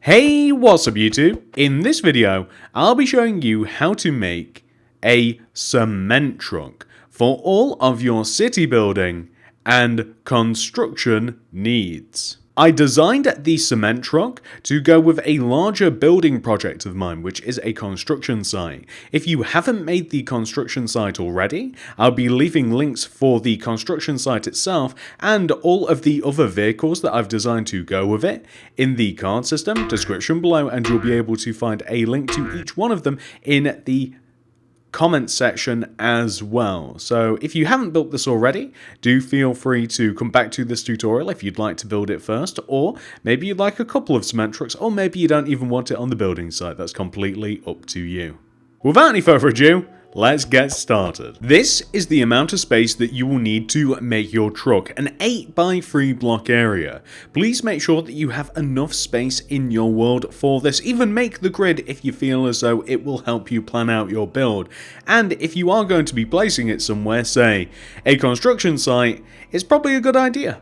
Hey, what's up YouTube? In this video, I'll be showing you how to make a cement truck for all of your city building and construction needs. I designed the cement truck to go with a larger building project of mine, which is a construction site. If you haven't made the construction site already, I'll be leaving links for the construction site itself and all of the other vehicles that I've designed to go with it in the card system description below, and you'll be able to find a link to each one of them in the comment section as well. So if you haven't built this already, do feel free to come back to this tutorial if you'd like to build it first, or maybe you'd like a couple of cement trucks, or maybe you don't even want it on the building site. That's completely up to you. Without any further ado, let's get started. This is the amount of space that you will need to make your truck, an 8x3 block area. Please make sure that you have enough space in your world for this. Even make the grid if you feel as though it will help you plan out your build. And if you are going to be placing it somewhere, say a construction site, it's probably a good idea.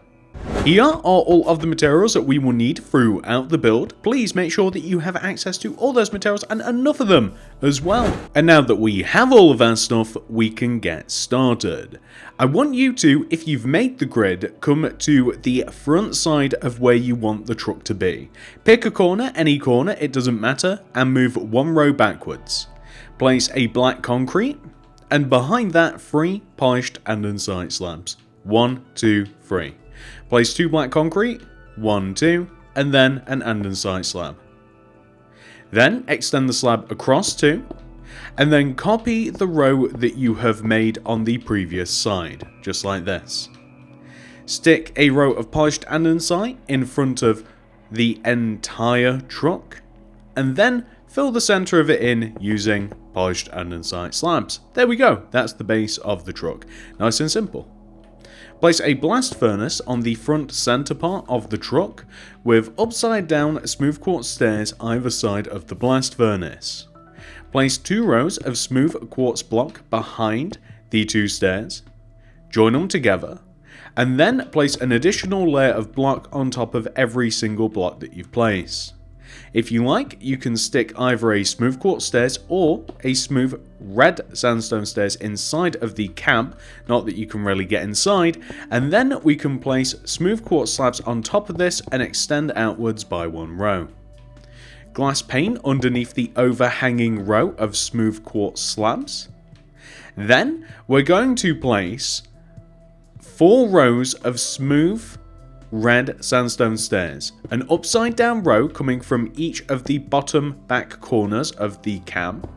Here are all of the materials that we will need throughout the build. Please make sure that you have access to all those materials and enough of them as well. And now that we have all of our stuff, we can get started. I want you to, if you've made the grid, come to the front side of where you want the truck to be. Pick a corner, any corner, it doesn't matter, and move one row backwards. Place a black concrete, and behind that 3 polished andesite slabs. 1, 2, 3. Place 2 black concrete, 1, 2, and then an andesite slab. Then extend the slab across 2, and then copy the row that you have made on the previous side, just like this. Stick a row of polished andesite in front of the entire truck, and then fill the center of it in using polished andesite slabs. There we go, that's the base of the truck. Nice and simple. Place a blast furnace on the front center part of the truck with upside down smooth quartz stairs either side of the blast furnace. Place 2 rows of smooth quartz block behind the 2 stairs, join them together, and then place an additional layer of block on top of every single block that you've placed. If you like, you can stick either a smooth quartz stairs or a smooth red sandstone stairs inside of the cab, not that you can really get inside, and then we can place smooth quartz slabs on top of this and extend outwards by 1 row. Glass pane underneath the overhanging row of smooth quartz slabs. Then we're going to place 4 rows of smooth red sandstone stairs, an upside down row coming from each of the bottom back corners of the cab.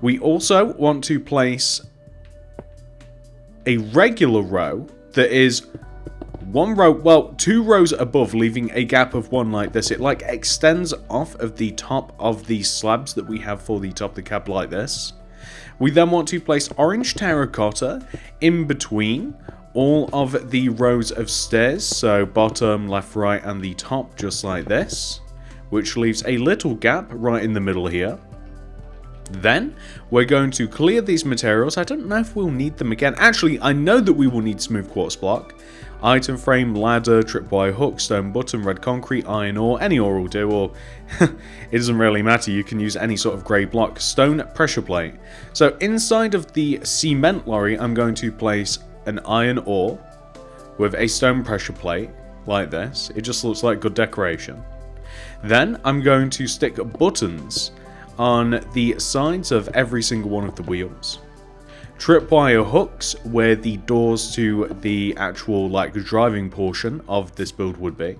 We also want to place a regular row that is 1 row, well, 2 rows above, leaving a gap of 1 like this. It like extends off of the top of the slabs that we have for the top of the cab like this. We then want to place orange terracotta in between all of the rows of stairs, so bottom, left, right, and the top, just like this, which leaves a little gap right in the middle here. Then we're going to clear these materials. I don't know if we'll need them again. Actually, I know that we will need smooth quartz block, item frame, ladder, tripwire hook, stone button, red concrete, iron ore, any ore will do, or it doesn't really matter, you can use any sort of grey block, stone pressure plate. So inside of the cement lorry, I'm going to place an iron ore with a stone pressure plate like this. It just looks like good decoration. Then I'm going to stick buttons on the sides of every single one of the wheels. Tripwire hooks where the doors to the actual driving portion of this build would be.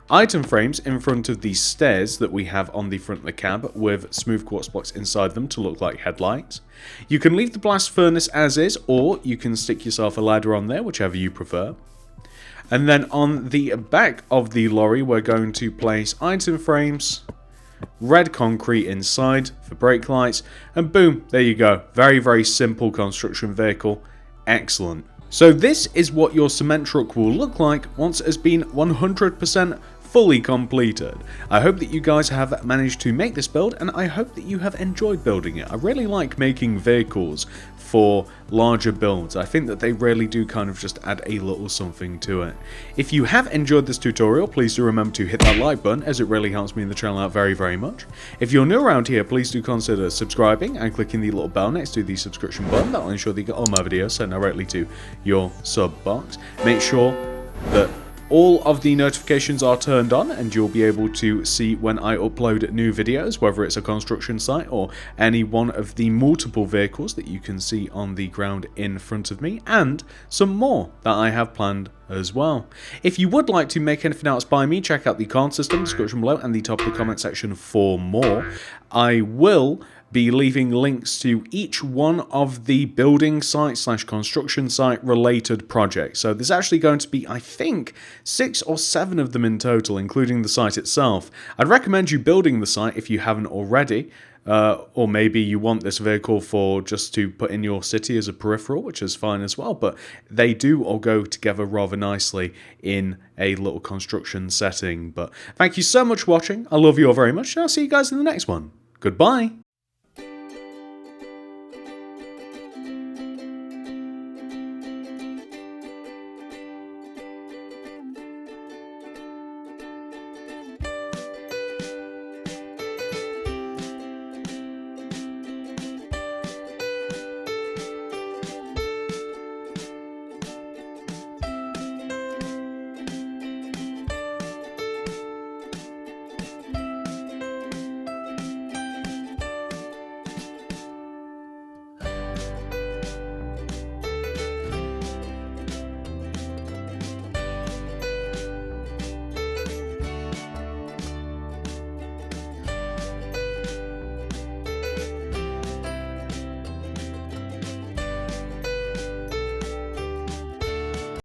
Item frames in front of the stairs that we have on the front of the cab with smooth quartz blocks inside them to look like headlights. You can leave the blast furnace as is, or you can stick yourself a ladder on there, whichever you prefer. And then on the back of the lorry, we're going to place item frames, red concrete inside for brake lights, and boom, there you go. Very, very simple construction vehicle. Excellent. So this is what your cement truck will look like once it has been 100% fully completed. I hope that you guys have managed to make this build, and I hope that you have enjoyed building it. I really like making vehicles for larger builds. I think that they really do kind of just add a little something to it. If you have enjoyed this tutorial, please do remember to hit that like button, as it really helps me and the channel out very, very much. If you're new around here, please do consider subscribing and clicking the little bell next to the subscription button. That will ensure that you get all my videos sent directly to your sub box. Make sure that all of the notifications are turned on and you'll be able to see when I upload new videos, whether it's a construction site or any one of the multiple vehicles that you can see on the ground in front of me, and some more that I have planned as well. If you would like to make anything else by me, check out the card system description below and the top of the comment section for more. I will be leaving links to each one of the building site / construction site related projects. So there's actually going to be, I think, 6 or 7 of them in total, including the site itself. I'd recommend you building the site if you haven't already. Or maybe you want this vehicle for just to put in your city as a peripheral, which is fine as well, but they do all go together rather nicely in a little construction setting. But thank you so much for watching. I love you all very much, and I'll see you guys in the next one. Goodbye.